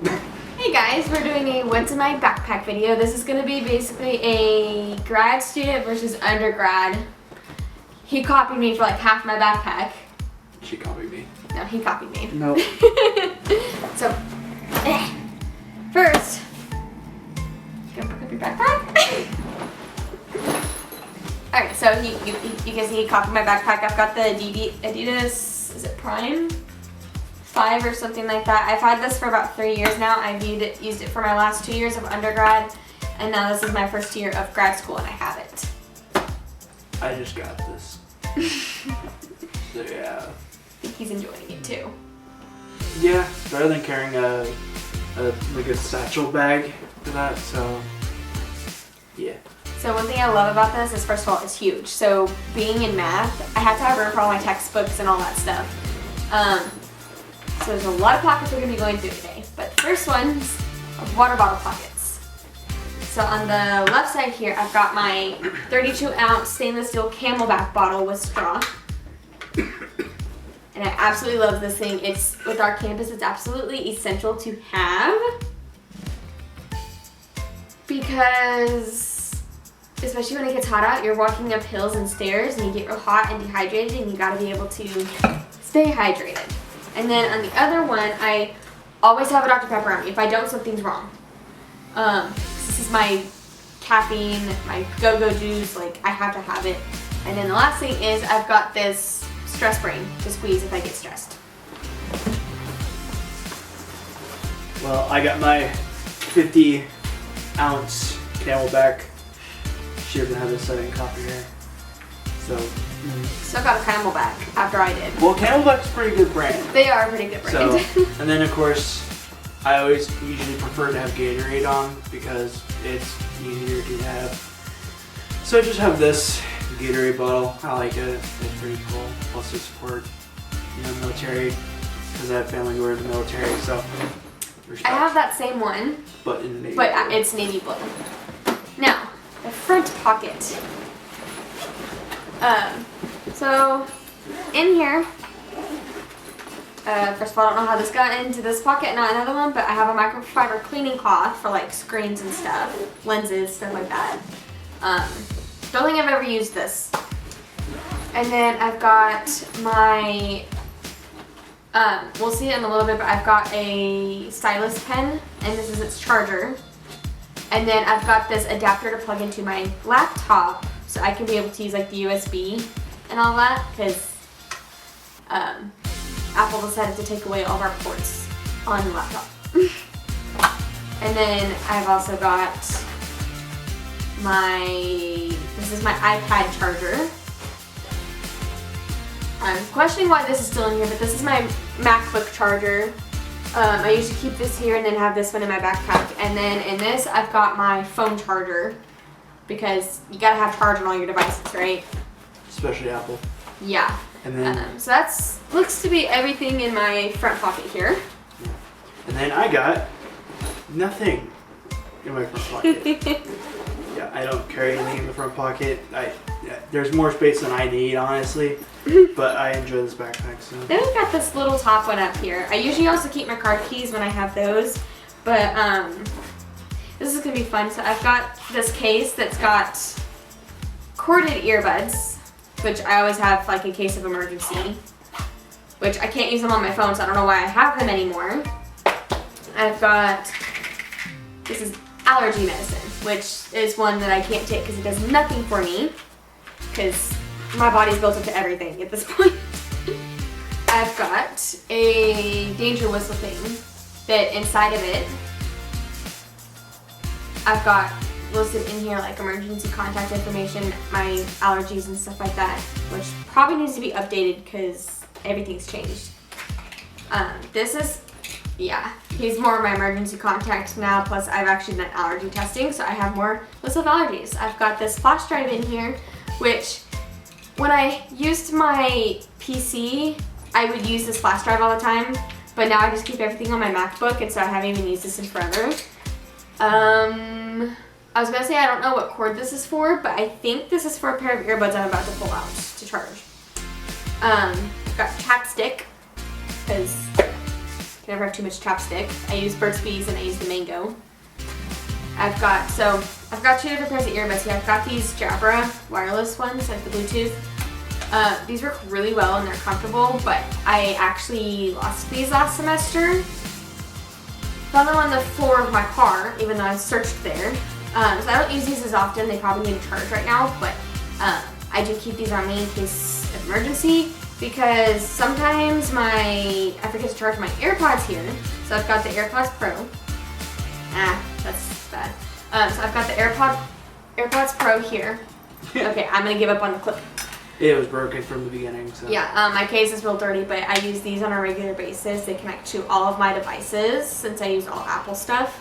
Hey guys, we're doing a what's in my backpack video. This is going to be basically a grad student versus undergrad. He copied me for like half my backpack. She copied me. No, he copied me. No. So, first, you gonna pick up your backpack? Alright, so you can see he copied my backpack. I've got the Adidas, is it Prime 5 or something like that. I've had this for about 3 years now. I've used it for my last 2 years of undergrad, and now this is my first year of grad school, and I have it. I just got this. So yeah. I think he's enjoying it too. Yeah, better than carrying a satchel bag for that. So yeah. So one thing I love about this is, first of all, it's huge. So being in math, I have to have room for all my textbooks and all that stuff. So there's a lot of pockets we're going to be going through today. But the first one's water bottle pockets. So on the left side here, I've got my 32-ounce stainless steel Camelback bottle with straw. And I absolutely love this thing. It's, with our campus, it's absolutely essential to have. Because, especially when it gets hot out, you're walking up hills and stairs and you get real hot and dehydrated, and you gotta be able to stay hydrated. And then on the other one, I always have a Dr. Pepper on me. If I don't, something's wrong. This is my caffeine, my go-go juice, like I have to have it. And then the last thing is I've got this stress brain to squeeze if I get stressed. Well, I got my 50-ounce Camelback. She doesn't have this, so I didn't copy her. So. Still got a Camelback after I did. Well, Camelback's a pretty good brand. They are a pretty good brand. So, and then of course, I always usually prefer to have Gatorade on because it's easier to have. So I just have this Gatorade bottle. I like it. It's pretty cool. Plus to support, military, because I have family who are in the military. So respect. I have that same one, but in navy but blue. it's navy blue. Now, the front pocket. So in here, first of all, I don't know how this got into this pocket, not another one, but I have a microfiber cleaning cloth for like screens and stuff, lenses, stuff like that. Don't think I've ever used this. And then I've got my, we'll see it in a little bit, but I've got a stylus pen, and this is its charger. And then I've got this adapter to plug into my laptop, so I can be able to use like the USB and all that, because Apple decided to take away all of our ports on the laptop. And then I've also got this is my iPad charger. I'm questioning why this is still in here, but this is my Macbook Charger. I usually keep this here and then have this one in my backpack. And then in this, I've got my phone charger, because you gotta have charge on all your devices, right? Especially Apple. Yeah. And then, so that's looks to be everything in my front pocket here. and then I got nothing in my front pocket. Yeah, I don't carry anything in the front pocket. There's more space than I need, honestly. But I enjoy this backpack. So. Then we've got this little top one up here. I usually also keep my car keys when I have those, but this is gonna be fun. So I've got this case that's got corded earbuds, which I always have like in case of emergency, which I can't use them on my phone, so I don't know why I have them anymore. I've got, this is Allergy Medicine, which is one that I can't take because it does nothing for me, because my body's built up to everything at this point. I've got a danger whistle thing that inside of it, I've got listed in here like emergency contact information, my allergies and stuff like that, which probably needs to be updated because everything's changed. This is, yeah, he's more of my emergency contact now, plus I've actually done allergy testing, so I have more list of allergies. I've got this flash drive in here, which when I used my PC, I would use this flash drive all the time, but now I just keep everything on my MacBook, and so I haven't even used this in forever. I was gonna say I don't know what cord this is for, but I think this is for a pair of earbuds I'm about to pull out to charge. Got chapstick, because can never have too much chapstick. I use Burt's Bees and I use the mango. I've got 2 different pairs of earbuds here. I've got these Jabra wireless ones, like the Bluetooth. These work really well and they're comfortable, but I actually lost these last semester. Found them on the floor of my car, even though I searched there. So I don't use these as often. They probably need a charge right now, but I do keep these on me in case of emergency, because sometimes I forget to charge my AirPods here. So I've got the AirPods Pro. That's bad. So I've got the AirPods Pro here. Okay, I'm gonna give up on the clip. It was broken from the beginning, so. Yeah, my case is real dirty, but I use these on a regular basis. They connect to all of my devices since I use all Apple stuff.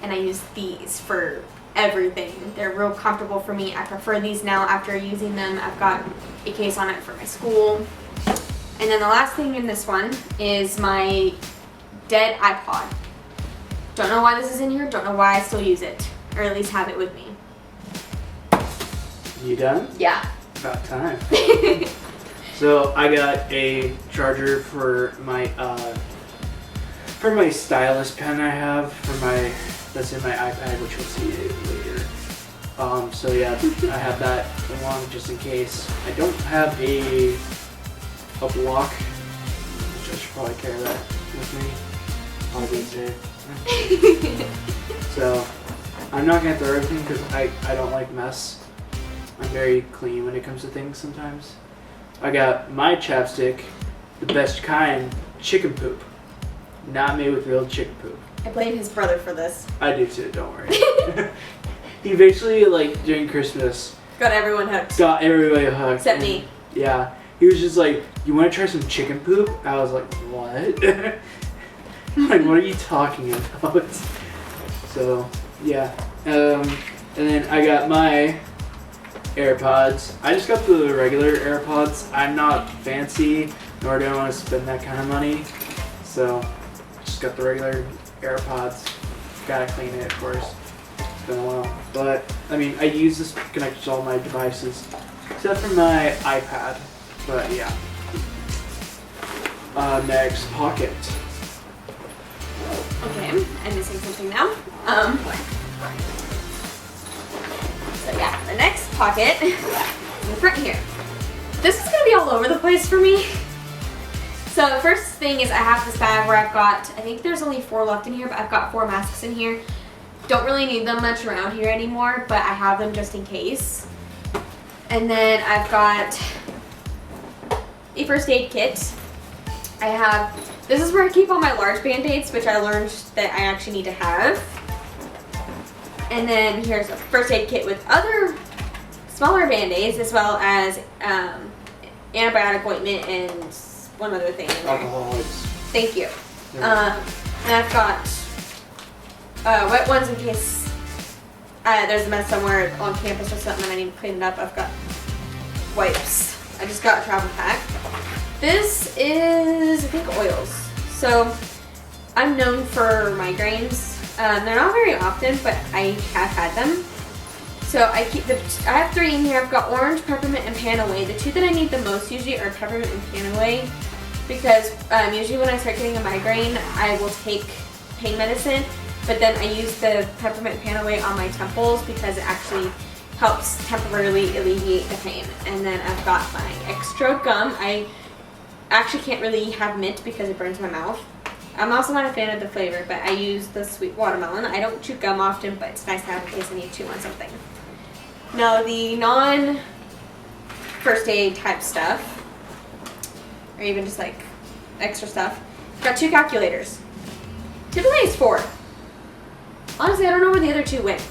And I use these for everything. They're real comfortable for me. I prefer these now after using them. I've got a case on it for my school. And then the last thing in this one is my dead iPod. Don't know why this is in here. Don't know why I still use it, or at least have it with me. You done? Yeah. About time. So I got a charger for my stylus pen I have that's in my iPad, which you'll see later. So yeah, I have that along just in case. I don't have a block, which I should probably carry that with me. So I'm not gonna throw everything because I don't like mess. I'm very clean when it comes to things sometimes. I got my chapstick, the best kind, chicken poop. Not made with real chicken poop. I blame his brother for this. I do too, don't worry. He basically, like, during Christmas, Got everyone hooked. got everybody hooked. Except me. Yeah. He was just like, you want to try some chicken poop? I was like, what? Like, what are you talking about? So, yeah. And then I got my AirPods. I just got the regular AirPods. I'm not fancy, nor do I want to spend that kind of money. So, just got the regular AirPods. Gotta clean it, of course. It's been a while. But, I mean, I use this to connect to all my devices, except for my iPad. But, yeah. Next, pocket. Okay, I'm missing something now. So yeah, the next pocket in the front here. This is gonna be all over the place for me. So the first thing is I have this bag where I've got, I think there's only 4 left in here, but I've got 4 masks in here. Don't really need them much around here anymore, but I have them just in case. And then I've got a first aid kit. This is where I keep all my large band-aids, which I learned that I actually need to have. And then here's a first aid kit with other smaller band-aids, as well as antibiotic ointment and one other thing in there. Alcohol wipes. Thank you. And I've got wet ones in case there's a mess somewhere on campus or something and I need to clean it up. I've got wipes. I just got a travel pack. This is, I think, oils. So I'm known for migraines. They're not very often, but I have had them. So I have 3 in here. I've got orange, peppermint, and pan-away. The 2 that I need the most usually are peppermint and pan-away, because usually when I start getting a migraine, I will take pain medicine, but then I use the peppermint and pan-away on my temples because it actually helps temporarily alleviate the pain. And then I've got my extra gum. I actually can't really have mint because it burns my mouth. I'm also not a fan of the flavor, but I use the sweet watermelon. I don't chew gum often, but it's nice to have in case I need to chew on something. Now the non-first aid type stuff, or even just like extra stuff, I've got 2 calculators. Typically it's 4. Honestly, I don't know where the other 2 went.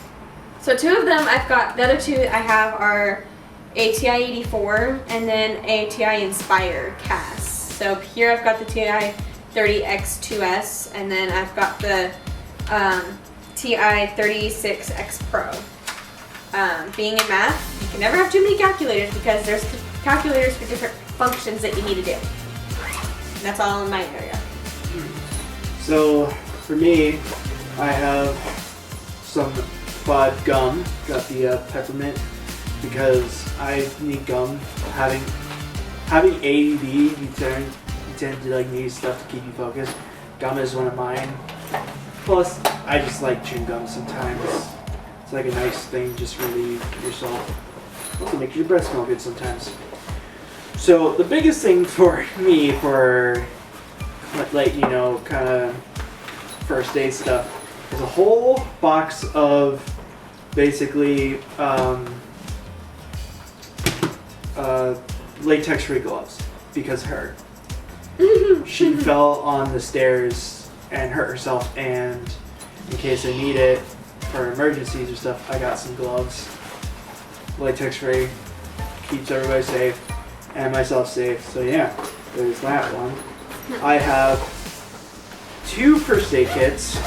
So 2 of them I've got, the other 2 I have are a TI-84 and then a TI Inspire CAS. So here I've got the TI-30X2S and then I've got the TI-36X Pro. Being in math, you can never have too many calculators because there's calculators for different functions that you need to do. And that's all in my area. So for me, I have some quad gum. Got the peppermint because I need gum. Having ADD, you tend to like need stuff to keep you focused. Gum is one of mine. Plus, I just like chewing gum sometimes. It's like a nice thing just to relieve yourself. Also makes your breath smell good sometimes. So the biggest thing for me for like, you know, kind of first aid stuff is a whole box of basically latex-free gloves because her. She fell on the stairs and hurt herself, and in case I need it for emergencies or stuff, I got some gloves. Latex-free, keeps everybody safe and myself safe. So yeah, there's that one. I have 2 first aid kits,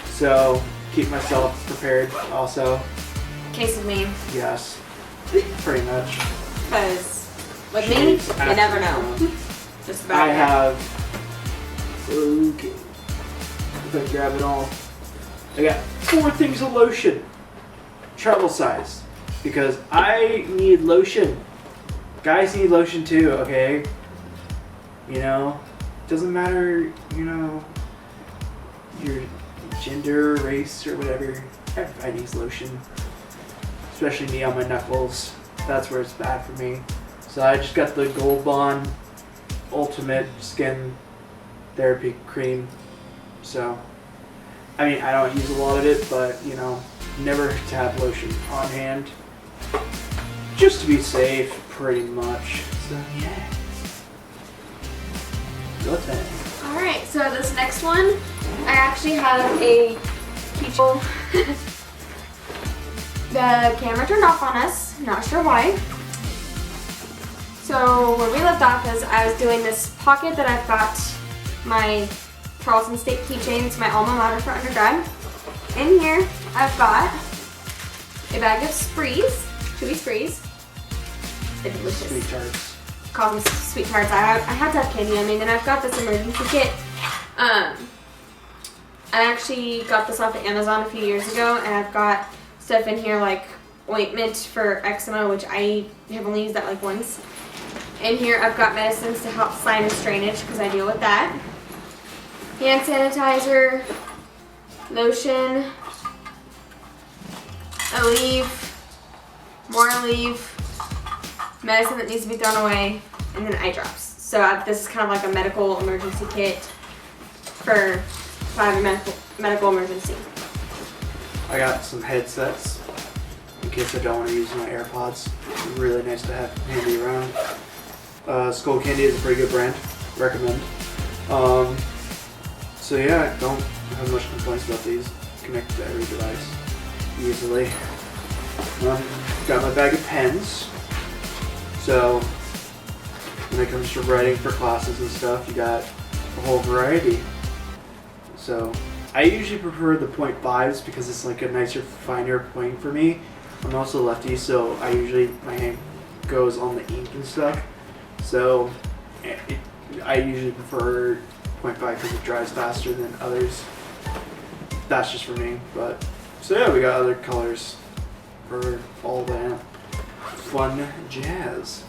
so keep myself prepared also. Case of me. Yes, pretty much. Because with me, you never know. Just about I have, okay, if I grab it all, I got 4 things of lotion, travel size, because I need lotion. Guys need lotion too, okay? You know, doesn't matter, you know, your gender, race, or whatever. Everybody needs lotion, especially me on my knuckles. That's where it's bad for me. So I just got the Gold Bond Ultimate Skin Therapy Cream. So, I mean, I don't use a lot of it, but, you know, never to have lotion on hand. Just to be safe, pretty much. So, yeah. Good thing. Alright, so this next one, I actually have a keychain. The camera turned off on us, not sure why. So where we left off is I was doing this pocket that I've got my Charleston State keychain. It's my alma mater for undergrad. In here, I've got a bag of sprees, chewy sprees. They're delicious. Sweet tarts. Call them sweet tarts. I had to have candy on me. And then I've got this emergency kit. I actually got this off of Amazon a few years ago, and I've got stuff in here like ointment for eczema, which I have only used that like once. In here I've got medicines to help sinus drainage because I deal with that. Hand sanitizer, lotion, Aleve, more Aleve, medicine that needs to be thrown away, and then eye drops. So this is kind of like a medical emergency kit for if I have a medical emergency. I got some headsets in case I don't want to use my AirPods. Really nice to have handy around. Skull Candy is a pretty good brand. Recommend. So yeah, don't have much complaints about these. Connect to every device easily. Got my bag of pens. So when it comes to writing for classes and stuff, you got a whole variety. So I usually prefer the .5s because it's like a nicer, finer point for me. I'm also lefty, so my hand goes on the ink and stuff. So I usually prefer .5 because it dries faster than others. That's just for me. But so yeah, we got other colors for all that fun jazz.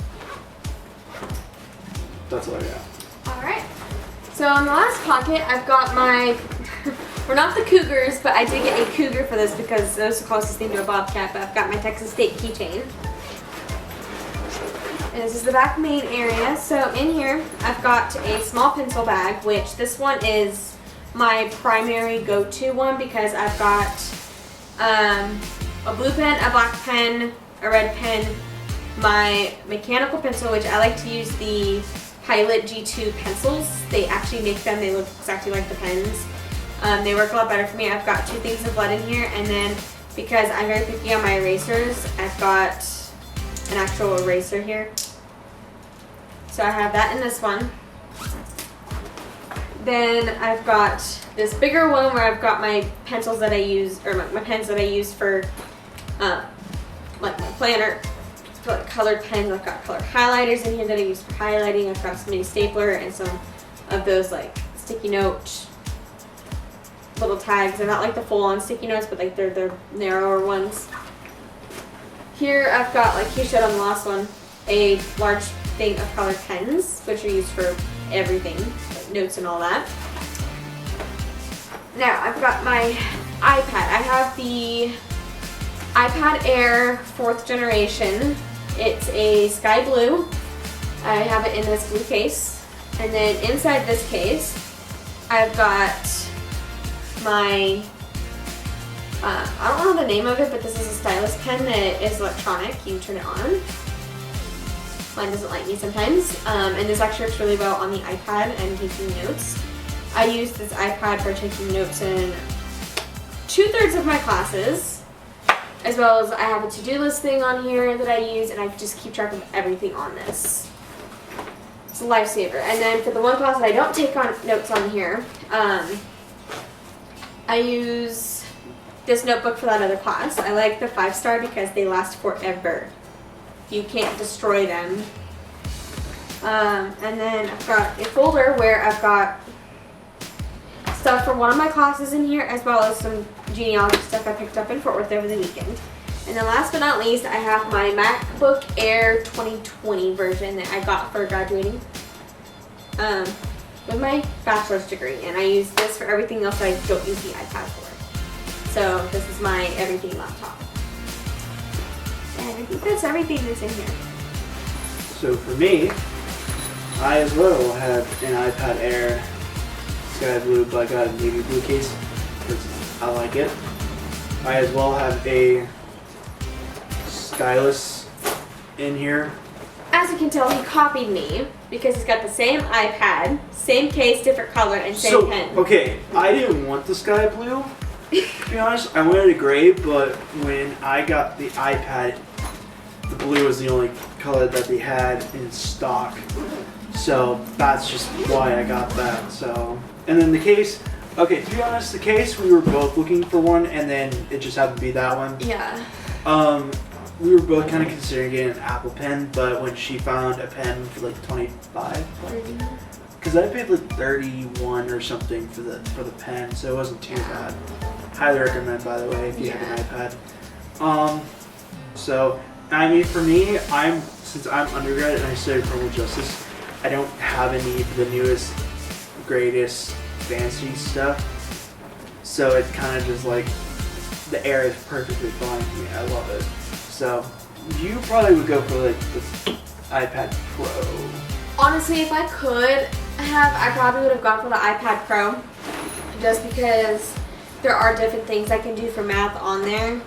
That's all I got. Alright. So in the last pocket, I've got my, we're not the Cougars, but I did get a Cougar for this because that was the closest thing to a Bobcat, but I've got my Texas State keychain. And this is the back main area. So in here, I've got a small pencil bag, which this one is my primary go-to one because I've got a blue pen, a black pen, a red pen, my mechanical pencil, which I like to use the Pilot G2 pencils. They actually make them, they look exactly like the pens. They work a lot better for me. I've got 2 things of lead in here, and then because I'm very picky on my erasers, I've got an actual eraser here. So I have that in this one. Then I've got this bigger one where I've got my pencils that I use, or my pens that I use for like my planner. Got colored pens. I've got colored highlighters in here that I use for highlighting. I've got some mini stapler and some of those like sticky note little tags. They're not like the full-on sticky notes, but like they're narrower ones. Here I've got, like you showed on the last one, a large thing of colored pens, which are used for everything, like notes and all that. Now I've got my iPad. I have the iPad Air 4th generation. It's a sky blue. I have it in this blue case. And then inside this case, I've got my, I don't know the name of it, but this is a stylus pen that is electronic. You turn it on. Mine doesn't like me sometimes. And this actually works really well on the iPad and taking notes. I use this iPad for taking notes in 2/3 of my classes, as well as I have a to-do list thing on here that I use, and I just keep track of everything on this. It's a lifesaver. And then for the one class that I don't take on notes on here, I use this notebook for that other class. I like the 5-star because they last forever. You can't destroy them. And then I've got a folder where I've got stuff for one of my classes in here, as well as some genealogy stuff I picked up in Fort Worth over the weekend. And then last but not least, I have my MacBook Air 2020 version that I got for graduating with my bachelor's degree. And I use this for everything else I don't use the iPad for. So this is my everything laptop. And I think that's everything that's in here. So for me, I as well have an iPad Air Sky Blue, but I got a navy blue case because I like it. I as well have a stylus in here. As you can tell, he copied me because he's got the same iPad, same case, different color, and same pen. Okay, I didn't want the sky blue, to be honest. I wanted a gray, but when I got the iPad, the blue was the only color that they had in stock. So that's just why I got that. So, and then the case, okay, to be honest, the case, we were both looking for one, and then it just happened to be that one. Yeah. We were both kind of considering getting an Apple pen, but when she found a pen for like 25, because I paid like 31 or something for the pen, so it wasn't too bad. Highly recommend, by the way, if you have an iPad. So I mean, for me, since I'm undergrad and I study criminal justice, I don't have any of the newest, greatest, fancy stuff. So it's kind of just like the Air is perfectly fine for me. I love it. So you probably would go for like the iPad Pro. Honestly, if I could have, I probably would have gone for the iPad Pro, just because there are different things I can do for math on there.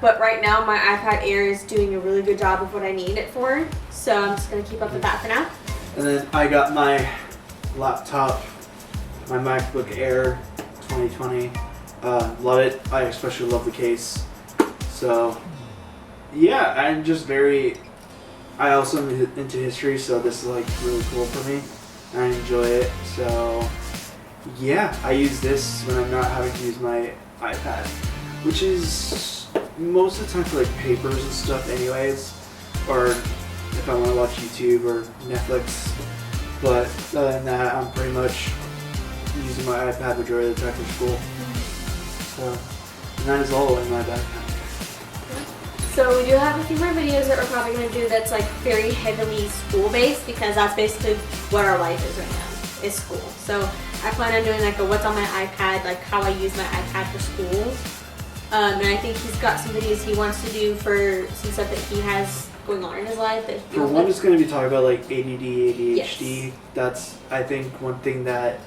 But right now my iPad Air is doing a really good job of what I need it for, so I'm just going to keep up with that for now. And then I got my laptop, my MacBook Air 2020. Love it. I especially love the case. So yeah, I'm just I also am into history, so this is like really cool for me. I enjoy it. So yeah, I use this when I'm not having to use my iPad, which is most of the time for like papers and stuff anyways, or if I want to watch YouTube or Netflix. But other than that, I'm pretty much using my iPad majority of the time for school. So, and that is all in my backpack. So we do have a few more videos that we're probably going to do that's like very heavily school-based, because that's basically what our life is right now, is school. So I plan on doing like a what's on my iPad, like how I use my iPad for school. And I think he's got some videos he wants to do for some stuff that he has going on in his life. That for one, it's going to be talking about like ADD, ADHD. Yes. That's, I think, one thing that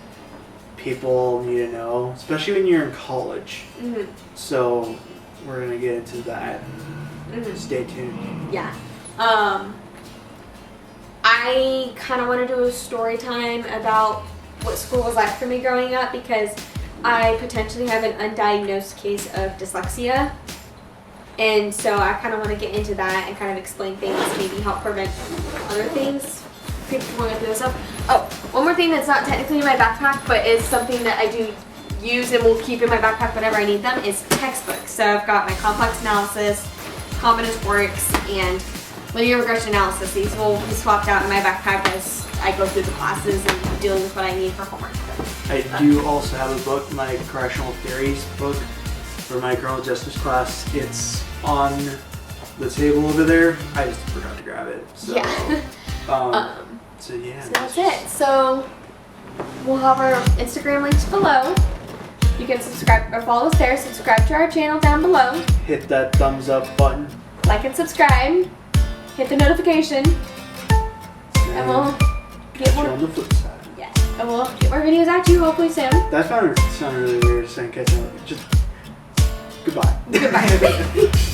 people need to know, especially when you're in college. Mm-hmm. So we're going to get into that. Mm-hmm. Stay tuned. Yeah. I kind of want to do a story time about what school was like for me growing up, because I potentially have an undiagnosed case of dyslexia. And so I kind of want to get into that and kind of explain things, maybe help prevent other things. People want to do this up. Oh, one more thing that's not technically in my backpack, but is something that I do use and will keep in my backpack whenever I need them, is textbooks. So I've got my complex analysis, combinatorics, and linear regression analysis. These will be swapped out in my backpack as I go through the classes and dealing with what I need for homework. I do also have a book, my correctional theories book for my criminal justice class. It's on the table over there. I just forgot to grab it. So, Yeah. so yeah. So that's it. So we'll have our Instagram links below. You can subscribe or follow us there. Subscribe to our channel down below. Hit that thumbs up button. Like and subscribe. Hit the notification. And we'll get more. On the flip side. Yes. And we'll get more videos out to you hopefully soon. That sounded really weird saying catch up. Just goodbye. Goodbye.